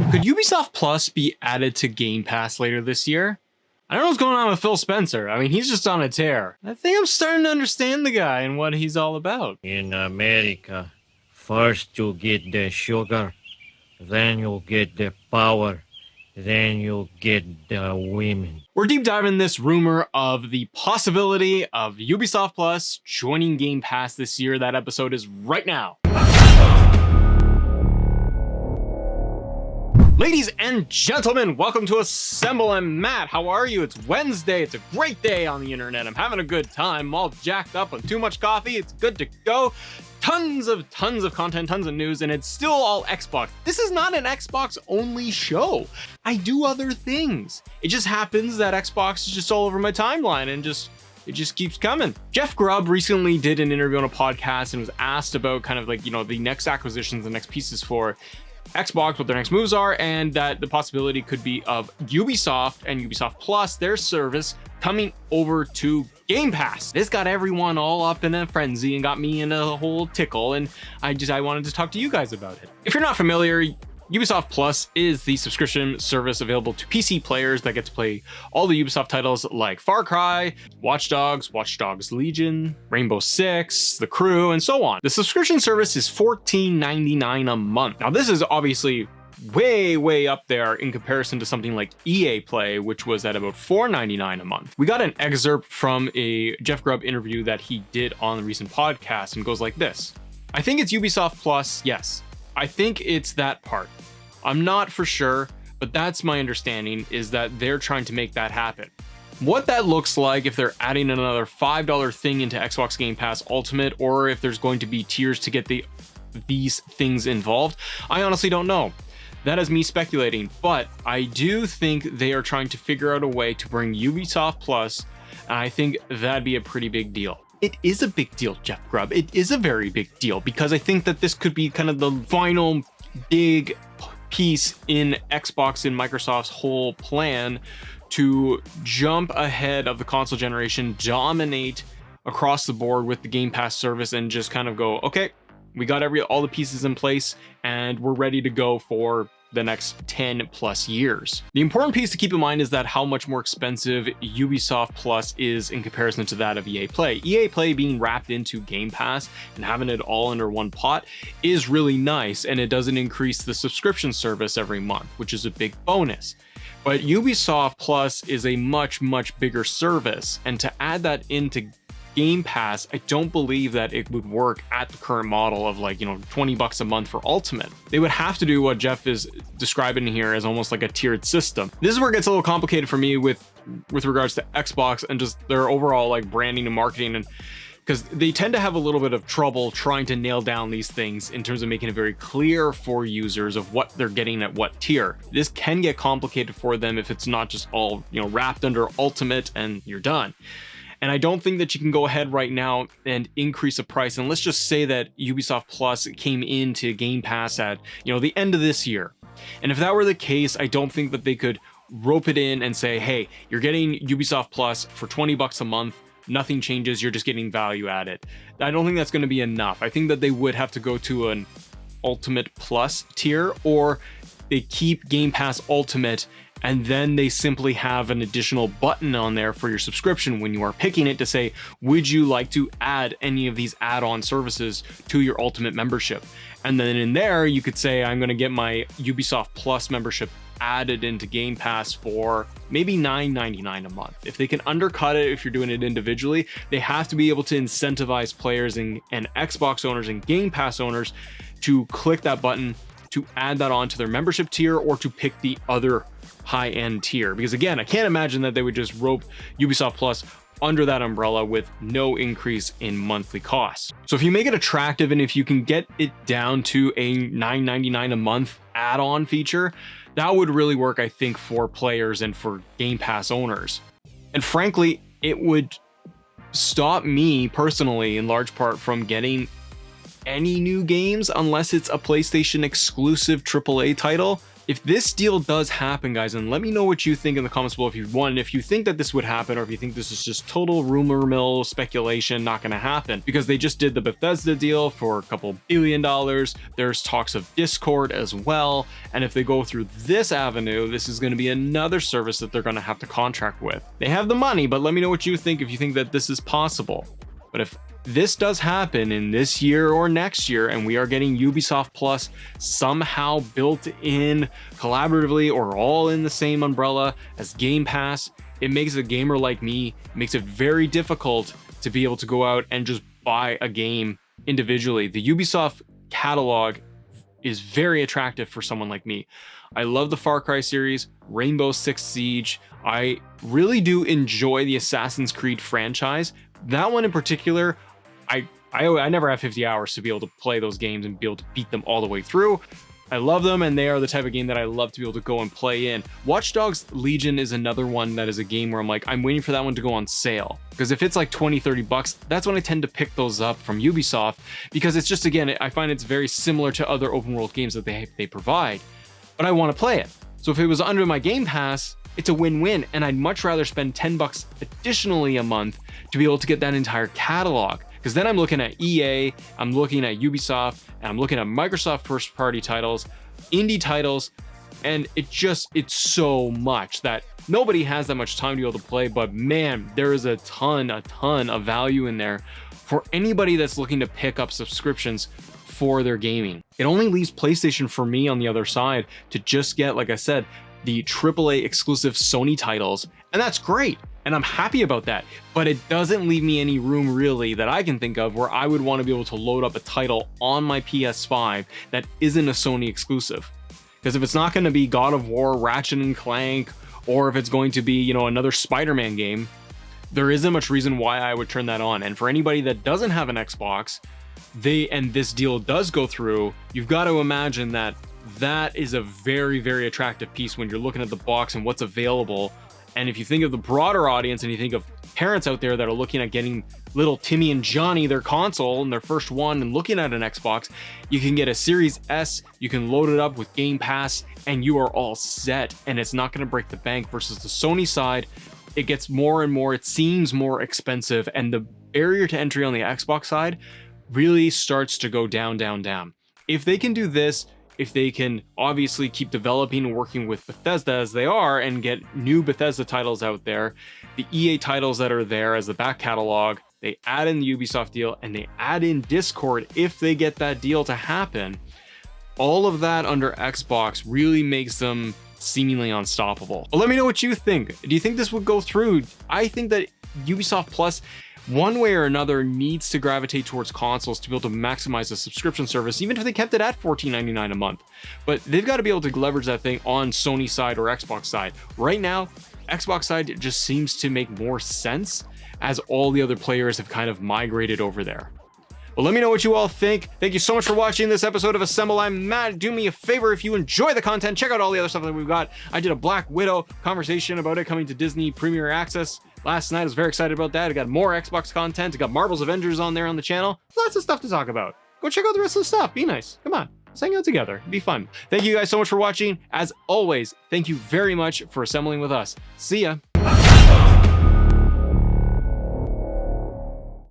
Could Ubisoft Plus be added to Game Pass later this year? I don't know what's going on with Phil Spencer. I mean, he's just on a tear. I think I'm starting to understand the guy and what he's all about. In America, first you get the sugar, then you'll get the power, then you'll get the women. We're deep diving this rumor of the possibility of Ubisoft Plus joining Game Pass this year. That episode is right now. Ladies and gentlemen, welcome to Assemble. I'm Matt. How are you? It's Wednesday. It's a great day on the internet. I'm having a good time. I'm all jacked up on too much coffee. It's good to go. Tons of content, tons of news, and it's still all Xbox. This is not an Xbox only show. I do other things. It just happens that Xbox is just all over my timeline and it just keeps coming. Jeff Grub recently did an interview on a podcast and was asked about kind of like, the next acquisitions, the next pieces for Xbox, what their next moves are, and that the possibility could be of Ubisoft and Ubisoft Plus, their service, coming over to Game Pass. This got everyone all up in a frenzy and got me in a whole tickle, and I wanted to talk to you guys about it. If you're not familiar, Ubisoft Plus is the subscription service available to PC players that get to play all the Ubisoft titles like Far Cry, Watch Dogs, Watch Dogs Legion, Rainbow Six, The Crew, and so on. The subscription service is $14.99 a month. Now, this is obviously way up there in comparison to something like EA Play, which was at about $4.99 a month. We got an excerpt from a Jeff Grub interview that he did on the recent podcast and goes like this. I think it's Ubisoft Plus, yes. I think it's that part. I'm not for sure, but that's my understanding, is that they're trying to make that happen. What that looks like, if they're adding another $5 thing into Xbox Game Pass Ultimate, or if there's going to be tiers to get these things involved, I honestly don't know. That is me speculating, but I do think they are trying to figure out a way to bring Ubisoft Plus, and I think that'd be a pretty big deal. It is a big deal, Jeff Grub. It is a very big deal because I think that this could be kind of the final big piece in Xbox and Microsoft's whole plan to jump ahead of the console generation, dominate across the board with the Game Pass service, and just kind of go, okay, we got all the pieces in place and we're ready to go for the next 10 plus years. The important piece to keep in mind is that how much more expensive Ubisoft Plus is in comparison to that of EA Play. EA Play being wrapped into Game Pass and having it all under one pot is really nice, and it doesn't increase the subscription service every month, which is a big bonus. But Ubisoft Plus is a much bigger service, and to add that into Game Pass, I don't believe that it would work at the current model of like, $20 a month for Ultimate. They would have to do what Jeff is describing here as almost like a tiered system. This is where it gets a little complicated for me with regards to Xbox and just their overall like branding and marketing, and because they tend to have a little bit of trouble trying to nail down these things in terms of making it very clear for users of what they're getting at what tier. This can get complicated for them if it's not just all, wrapped under Ultimate and you're done. And I don't think that you can go ahead right now and increase the price. And let's just say that Ubisoft Plus came into Game Pass at, the end of this year. And if that were the case, I don't think that they could rope it in and say, hey, you're getting Ubisoft Plus for $20 a month. Nothing changes. You're just getting value added. I don't think that's going to be enough. I think that they would have to go to an Ultimate Plus tier, or they keep Game Pass Ultimate and then they simply have an additional button on there for your subscription when you are picking it to say, would you like to add any of these add-on services to your Ultimate membership? And then in there, you could say, I'm going to get my Ubisoft Plus membership added into Game Pass for maybe $9.99 a month. If they can undercut it, if you're doing it individually, they have to be able to incentivize players and Xbox owners and Game Pass owners to click that button to add that on to their membership tier or to pick the other high-end tier. Because again, I can't imagine that they would just rope Ubisoft Plus under that umbrella with no increase in monthly costs. So if you make it attractive and if you can get it down to a $9.99 a month add-on feature, that would really work, I think, for players and for Game Pass owners. And frankly, it would stop me personally in large part from getting any new games unless it's a PlayStation exclusive AAA title If this deal does happen, guys, and let me know what you think in the comments below if you think that this would happen, or if you think this is just total rumor mill speculation, not going to happen, because they just did the Bethesda deal for a couple $1 billion. There's talks of Discord as well. And if they go through this avenue, this is going to be another service that they're going to have to contract with. They have the money, but let me know what you think if you think that this is possible. But if this does happen in this year or next year, and we are getting Ubisoft Plus somehow built in collaboratively or all in the same umbrella as Game Pass, it makes a gamer like me, makes it very difficult to be able to go out and just buy a game individually. The Ubisoft catalog is very attractive for someone like me. I love the Far Cry series, Rainbow Six Siege. I really do enjoy the Assassin's Creed franchise. That one in particular, I never have 50 hours to be able to play those games and be able to beat them all the way through. I love them, and they are the type of game that I love to be able to go and play in. Watch Dogs Legion is another one that is a game where I'm like, I'm waiting for that one to go on sale. Because if it's like 20, 30 bucks, that's when I tend to pick those up from Ubisoft, because it's just, again, I find it's very similar to other open world games that they provide, but I want to play it. So if it was under my Game Pass, it's a win-win, and I'd much rather spend 10 bucks additionally a month to be able to get that entire catalog. Because then I'm looking at EA, I'm looking at Ubisoft, and I'm looking at Microsoft first-party titles, indie titles, and it's so much that nobody has that much time to be able to play. But man, there is a ton of value in there for anybody that's looking to pick up subscriptions for their gaming. It only leaves PlayStation for me on the other side to just get, like I said, the AAA exclusive Sony titles, and that's great. And I'm happy about that, but it doesn't leave me any room really that I can think of where I would want to be able to load up a title on my PS5 that isn't a Sony exclusive. Because if it's not going to be God of War, Ratchet and Clank, or if it's going to be, you know, another Spider-Man game, there isn't much reason why I would turn that on. And for anybody that doesn't have an Xbox, and this deal does go through, you've got to imagine that that is a very, very attractive piece when you're looking at the box and what's available. And if you think of the broader audience and you think of parents out there that are looking at getting little Timmy and Johnny their console and their first one and looking at an Xbox, you can get a Series S, you can load it up with Game Pass, and you are all set. And it's not going to break the bank. Versus the Sony side, it gets more and more, it seems more expensive, and the barrier to entry on the Xbox side really starts to go down. If they can do this, if they can obviously keep developing and working with Bethesda as they are and get new Bethesda titles out there, the EA titles that are there as the back catalog, they add in the Ubisoft deal, and they add in Discord if they get that deal to happen, all of that under Xbox really makes them seemingly unstoppable. But let me know what you think. Do you think this would go through? I think that Ubisoft Plus, one way or another, needs to gravitate towards consoles to be able to maximize the subscription service, even if they kept it at $14.99 a month. But they've got to be able to leverage that thing on Sony side or Xbox side. Right now, Xbox side just seems to make more sense as all the other players have kind of migrated over there. Well, let me know what you all think. Thank you so much for watching this episode of Assemble. I'm Matt. Do me a favor, if you enjoy the content, check out all the other stuff that we've got. I did a Black Widow conversation about it coming to Disney Premier Access last night. I was very excited about that. I got more Xbox content. I got Marvel's Avengers on there on the channel. Lots of stuff to talk about. Go check out the rest of the stuff. Be nice. Come on. Let's hang out together. It'd be fun. Thank you guys so much for watching. As always, thank you very much for assembling with us. See ya.